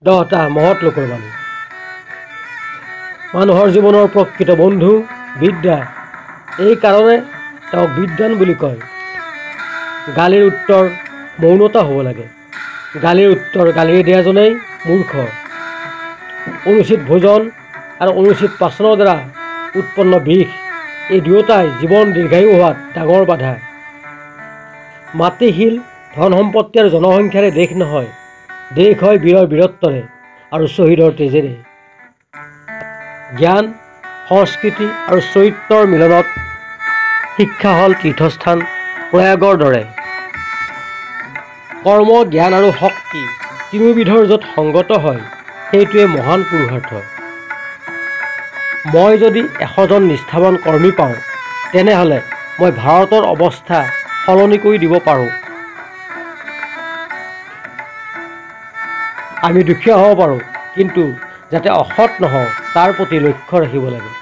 10টা মহৎ লোকৰ বাণী। মানুহৰ জীৱনৰ প্ৰকৃত বন্ধু বিদ্যা। এই কাৰণে তেওঁক বিদ্বান বুলি কয়। গালিৰ উত্তৰ মৌনতা হ'ব লাগে। গালিৰ উত্তৰ গালিৰে দিয়াজনেই মূৰ্খ। অনুচিত ভোজন আৰু অনুচিত পাচনৰ দ্বাৰা উৎপন্ন বিষ, এই দুয়োটাই জীৱন দীৰ্ঘায়ু হোৱাত ডাঙৰ বাধা। মাটিশীল ধন সম্পত্তি আৰু জনসংখ্যাৰে দেশ নহয়, দেশ হয় বীৰৰ বীৰত্বৰে আৰু শ্বহীদৰ তেজেৰে। জ্ঞান, সংস্কৃতি আৰু চৰিত্ৰৰ মিলনত শিক্ষা হ'ল তীৰ্থস্থান প্ৰয়াগৰ দৰে। কৰ্ম, জ্ঞান আৰু শক্তি তিনিওবিধৰ য'ত সংগত হয়, সেইটোৱে মহান পুৰুষাৰ্থ। মই যদি 100জন নিষ্ঠাৱান কৰ্মী পাওঁ, তেনেহ'লে মই ভাৰতৰ অৱস্থা সলনি কৰি দিব পাৰোঁ। আমি দুখীয়া হ'ব পাৰোঁ, কিন্তু যাতে অসৎ নহওঁ তাৰ প্ৰতি লক্ষ্য ৰাখিব লাগে।